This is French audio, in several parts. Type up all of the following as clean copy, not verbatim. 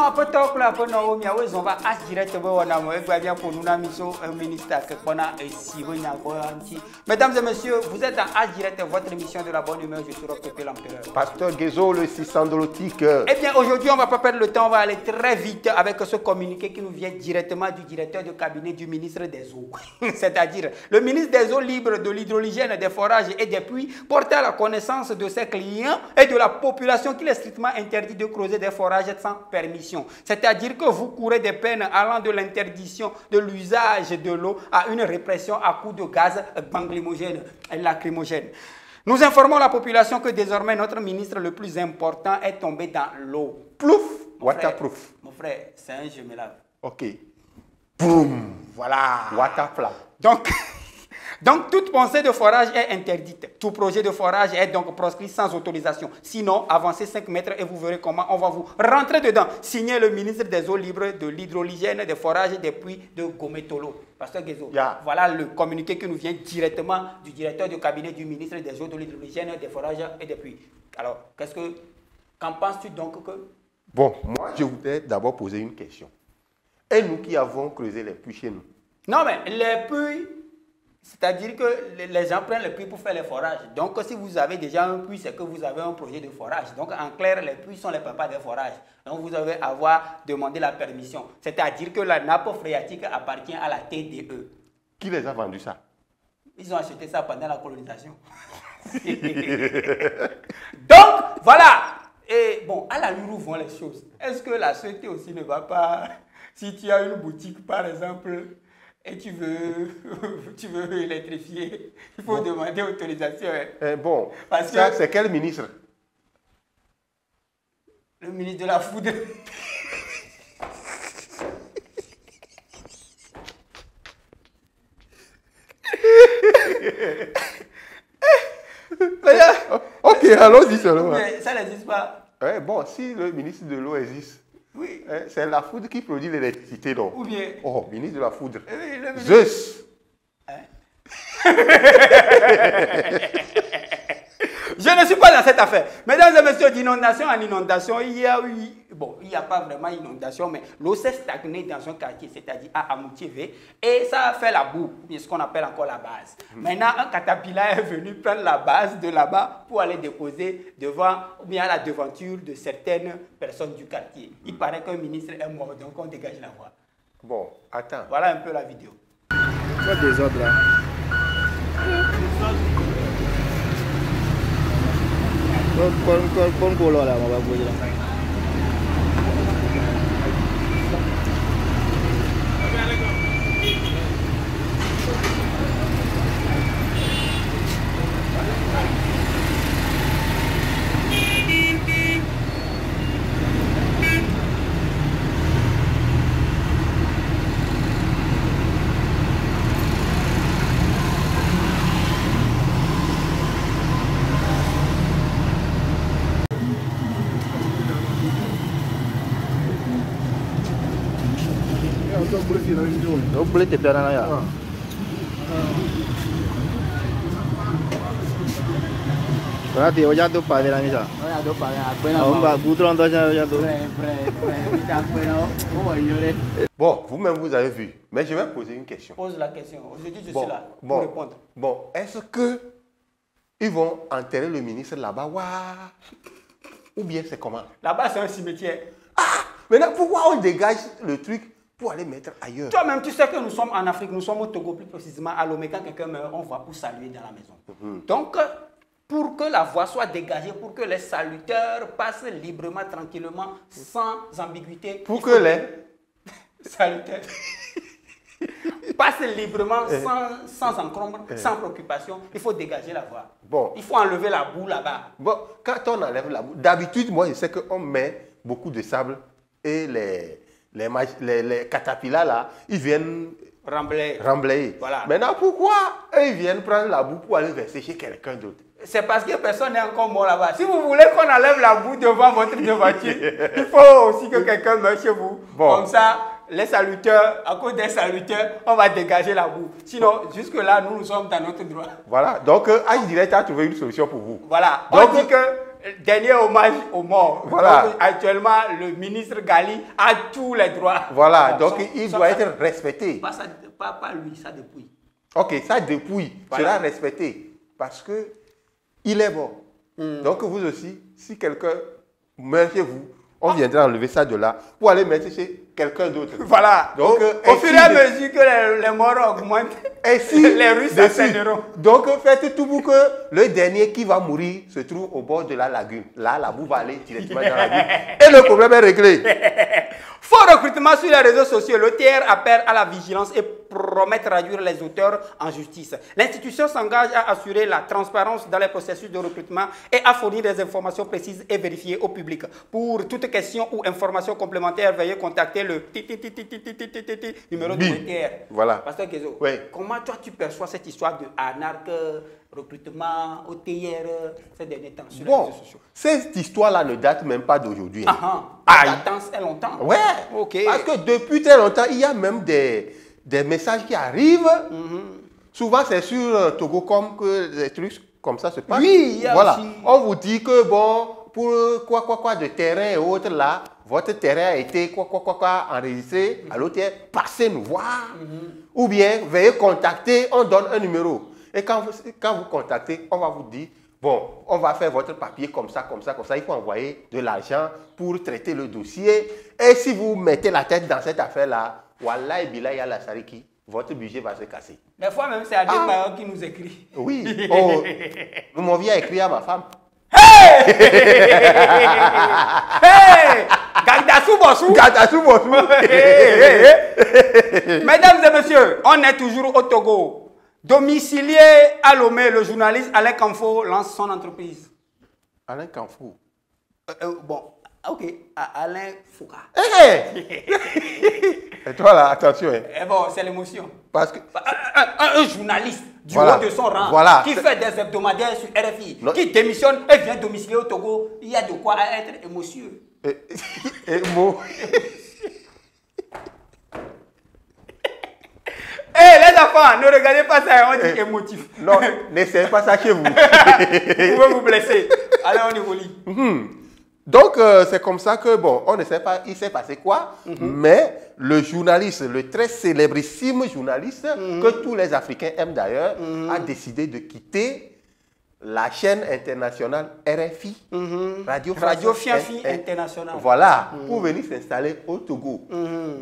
non, peut-être là, peut non, mais oui, on va à directement, on a bien pour nous, un ministre qu'on a ici, mesdames et messieurs, vous êtes dans H direct, votre émission de la bonne humeur, je suis Pépé l'Empereur. Pasteur Guézo, le 600 de l'Otique. Eh bien, aujourd'hui, on ne va pas perdre le temps, on va aller très vite avec ce communiqué qui nous vient directement du directeur de cabinet du ministre des Eaux. C'est-à-dire, le ministre des Eaux libre de l'hydrogène, des forages et des puits portait à la connaissance de ses clients et de la population qu'il est strictement interdit de creuser des forages sans permission. C'est-à-dire que vous courez des peines allant de l'interdiction de l'usage de l'eau à une répression à coups de gaz lacrymogène. Nous informons la population que désormais notre ministre le plus important est tombé dans l'eau. Plouf, waterproof. Mon frère, c'est un je me lave. Ok. Boum. Voilà. Waterfly. Donc, toute pensée de forage est interdite. Tout projet de forage est donc proscrit sans autorisation. Sinon, avancez 5 mètres et vous verrez comment on va vous rentrer dedans. Signé le ministre des Eaux libres, de l'hydrogène, des forages et des puits de Gometolo. Pasteur Guézo, voilà le communiqué qui nous vient directement du directeur de cabinet du ministre des Eaux, de l'hydrogène, des forages et des puits. Alors, qu'en penses-tu donc que... Bon, moi, je voudrais d'abord poser une question. Et nous qui avons creusé les puits chez nous? Non, mais les puits... C'est-à-dire que les gens prennent les puits pour faire les forages. Donc, si vous avez déjà un puits, c'est que vous avez un projet de forage. Donc, en clair, les puits sont les papas des forages. Donc, vous devez avoir demandé la permission. C'est-à-dire que la nappe phréatique appartient à la TDE. Qui les a vendus ça? Ils ont acheté ça pendant la colonisation. Donc, voilà. Et bon, à la lueur où vont les choses. Est-ce que la société aussi ne va pas... Si tu as une boutique, par exemple... Et tu veux électrifier, il faut demander autorisation. Bon, parce que c'est quel ministre? Le ministre de la Foudre. Ok, allons-y seulement. Mais ça n'existe pas. Bon, si le ministre de l'eau existe, oui. C'est la foudre qui produit l'électricité, donc. Ou bien... Oh, ministre de la foudre. Oui, Zeus. Je ne suis pas dans cette affaire. Mesdames et messieurs, d'inondation en inondation, il y a pas vraiment inondation, mais l'eau s'est stagnée dans un quartier, c'est-à-dire à Amoutiévé, et ça a fait la boue, ce qu'on appelle encore la base. Maintenant, un caterpillar est venu prendre la base de là-bas pour aller déposer devant, ou bien à la devanture de certaines personnes du quartier. Il paraît qu'un ministre est mort, donc on dégage la voie. Bon, attends. Voilà un peu la vidéo. Quoi désordre là? Con color là, on va bouger là. Não boleh tepi anak ya. Berarti wajah tu pada lagi sah. Wajah tu pada. On va goûter en dehors wajah tu. Bon, vous-même vous avez vu, mais je vais poser une question. Pose la question. Aujourd'hui, je suis là pour répondre. Bon, est-ce que ils vont enterrer le ministre là-bas, ou bien c'est comment? Là-bas, c'est un cimetière. Ah, maintenant pourquoi on dégage le truc pour aller mettre ailleurs? Toi-même, tu sais que nous sommes en Afrique, nous sommes au Togo, plus précisément à Lomé. Quand quelqu'un meurt, on va pour saluer dans la maison. Donc, pour que la voie soit dégagée, pour que les saluteurs passent librement, tranquillement, sans ambiguïté. Pour que les saluteurs passent librement, sans encombre, sans préoccupation, il faut dégager la voie. Bon. Il faut enlever la boue là-bas. Bon, quand on enlève la boue, d'habitude, moi, je sais qu'on met beaucoup de sable et les caterpillars là, ils viennent remblayer. Voilà. Maintenant, pourquoi ils viennent prendre la boue pour aller verser chez quelqu'un d'autre? C'est parce que personne n'est encore mort là-bas. Si vous voulez qu'on enlève la boue devant votre devanture, il faut aussi que quelqu'un meure chez vous. Bon. Comme ça, les saluteurs, à cause des saluteurs, on va dégager la boue. Sinon, jusque-là, nous sommes dans notre droit. Voilà. Donc, H Direct a trouvé une solution pour vous. Voilà. Donc, on dit que dernier hommage aux morts. Voilà. Donc, actuellement, le ministre Gali a tous les droits. Voilà, Bon, donc il doit être respecté. Pas lui, ça depuis. Ok, ça depuis Voilà. sera respecté parce que il est bon. Donc vous aussi, si quelqu'un meurt chez vous, on viendra enlever ça de là pour aller mettre chez quelqu'un d'autre. Voilà. Donc, au fur et à mesure que les morts augmentent, et si les Russes dessus. s'accéléreront. Donc faites tout pour que le dernier qui va mourir se trouve au bord de la lagune. Là, la boue va aller directement dans la lagune. Et le problème est réglé. Faux recrutement sur les réseaux sociaux. L'OTR appelle à la vigilance et promet de traduire les auteurs en justice. L'institution s'engage à assurer la transparence dans les processus de recrutement et à fournir des informations précises et vérifiées au public. Pour toute question ou information complémentaire, veuillez contacter le numéro de l'OTR. Voilà. Pasteur Kezo, Oui. comment toi tu perçois cette histoire de anarque, recrutement, OTR, ces derniers temps sur les Bon, réseaux sociaux? cette histoire-là ne date même pas d'aujourd'hui. Ah ah, Aïe. ça date très longtemps. Ouais. Ok. Parce que depuis très longtemps, il y a même des messages qui arrivent. Souvent, c'est sur Togocom que des trucs comme ça se passent. Oui, il y a voilà. aussi. On vous dit que, bon, pour quoi de terrain et autres là, votre terrain a été enregistré à l'hôtel, passez nous voir. Ou bien, veuillez contacter, on donne un numéro. Et quand vous contactez, on va vous dire, bon, on va faire votre papier comme ça, il faut envoyer de l'argent pour traiter le dossier. Et si vous mettez la tête dans cette affaire-là, Wallah et Billah, il y a la sariki, votre budget va se casser. Des fois même, c'est Adé Bayo qui nous écrit. Oui. Oh, mon vieux a écrit à ma femme. Hey! Gagdassou Bossou! Gadassou, bonjour. Mesdames et messieurs, on est toujours au Togo. Domicilié à Lomé, le journaliste Alain Kamfo lance son entreprise. Alain Kamfou. Bon, ok, Alain Fouca. Et toi là, attention. Hein. Eh bon, c'est l'émotion. Parce que. Un journaliste du Voilà. haut de son rang Voilà. qui fait des hebdomadaires sur RFI, Non. qui démissionne et vient domicilier au Togo, il y a de quoi être émotionneux. Eh les enfants, ne regardez pas ça, on dit émotif. Non, n'essayez pas ça chez vous. Vous pouvez vous blesser. Allez, on évolue. Donc, c'est comme ça que, bon, on ne sait pas, il s'est passé quoi, mais le journaliste, le très célébrissime journaliste, que tous les Africains aiment d'ailleurs, a décidé de quitter la chaîne internationale RFI, Radio Fianfi International. Voilà, pour venir s'installer au Togo.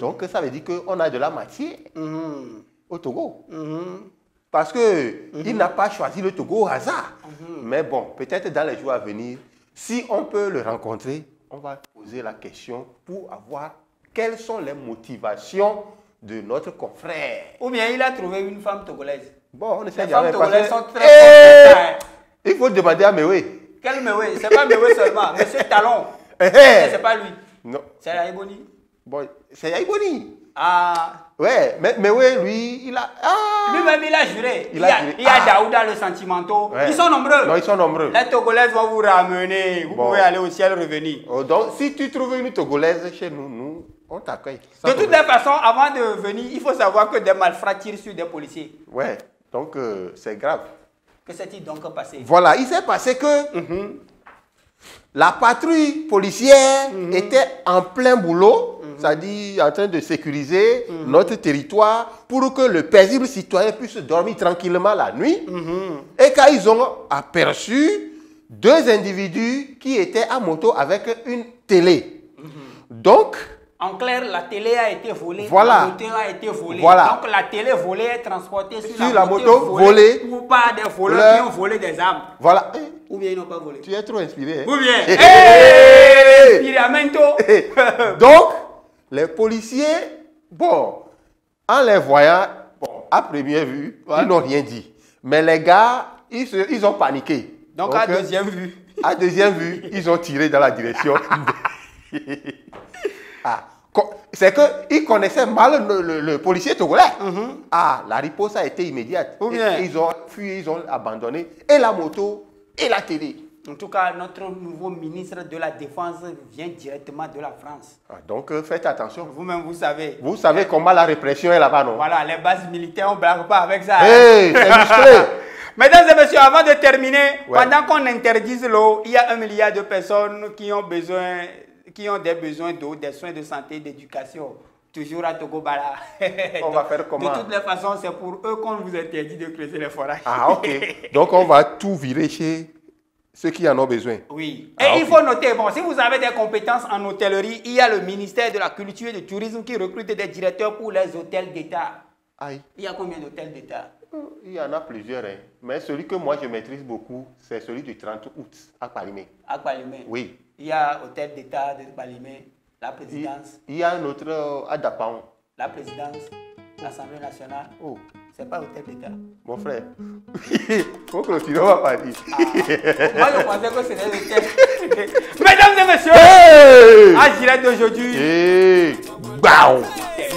Donc, ça veut dire qu'on a de la matière au Togo. Parce qu'il n'a pas choisi le Togo au hasard. Mais bon, peut-être dans les jours à venir, si on peut le rencontrer, on va poser la question pour avoir quelles sont les motivations de notre confrère. Ou bien il a trouvé une femme togolaise. Bon, on ne sait Les jamais. femmes togolaises sont très Eh, il faut demander à Mewe. Quel Mewe? C'est pas Mewe seulement, Monsieur Talon. Eh, C'est pas lui. non, C'est Aïboni. bon, c'est Yaïboni. Ah. Ouais, mais Mewe, lui, il a... Ah, Lui-même, il a juré. Il a juré. Il y a Ah. Daouda, le sentimentaux. ouais. Ils sont nombreux. Non, ils sont nombreux. Les Togolaises vont vous ramener. Vous Bon. pouvez aller au ciel revenir. Oh, donc, si tu trouves une Togolaise chez nous, nous, on t'accueille. De toutes les façons, avant de venir, il faut savoir que des malfrats tirent sur des policiers. Ouais, donc c'est grave. Que s'est-il donc passé? Voilà, il s'est passé que la patrouille policière était en plein boulot, c'est-à-dire en train de sécuriser notre territoire pour que le paisible citoyen puisse dormir tranquillement la nuit. Et quand ils ont aperçu deux individus qui étaient à moto avec une télé. Donc, En clair, la télé a été volée, Voilà. la moto a été volée. Voilà. Donc la télé volée est transportée sur, Sur la moto volée. Ou par des voleurs qui ont volé des armes. voilà. Ou bien ils n'ont pas volé. Tu es trop inspiré. Hein? Ou bien, Spiramento. Donc, les policiers, bon, en les voyant, bon, à première vue, ils n'ont rien dit. Mais les gars, ils ont paniqué. Donc à deuxième vue. À deuxième vue, ils ont tiré dans la direction. C'est qu'ils connaissaient mal le policier togolais. Ah, la riposte a été immédiate. Ou bien. Et ils ont fui, ils ont abandonné et la moto et la télé. En tout cas, notre nouveau ministre de la Défense vient directement de la France. Ah, donc, faites attention. Vous-même, vous savez. Vous savez comment la répression est là-bas, non? Voilà, les bases militaires, on ne blague pas avec ça. Hey, c'est musclé. Mesdames et messieurs, avant de terminer, pendant qu'on interdise l'eau, il y a 1 milliard de personnes qui ont des besoins d'eau, des soins de santé, d'éducation. Toujours à Togobala. On va faire comment? De toutes les façons, c'est pour eux qu'on vous interdit de creuser les forages. Ah, ok. Donc, on va tout virer chez ceux qui en ont besoin. Oui. Et il faut noter, bon, si vous avez des compétences en hôtellerie, il y a le ministère de la Culture et du Tourisme qui recrute des directeurs pour les hôtels d'État. Aïe. Il y a combien d'hôtels d'État? Il y en a plusieurs, hein. Mais celui que moi je maîtrise beaucoup, c'est celui du 30 août à Palimé. À Palimé? Oui. Il y a hôtel d'État de Palimé, la présidence. Il y a un autre à Dapaon. La présidence, l'Assemblée nationale. Oh. C'est pas hôtel d'État. Mon frère, faut clôturer, on va partir. Moi je pensais que c'était l'hôtel. Mesdames et messieurs, à Gillette d'aujourd'hui. Hey. Bao. Hey.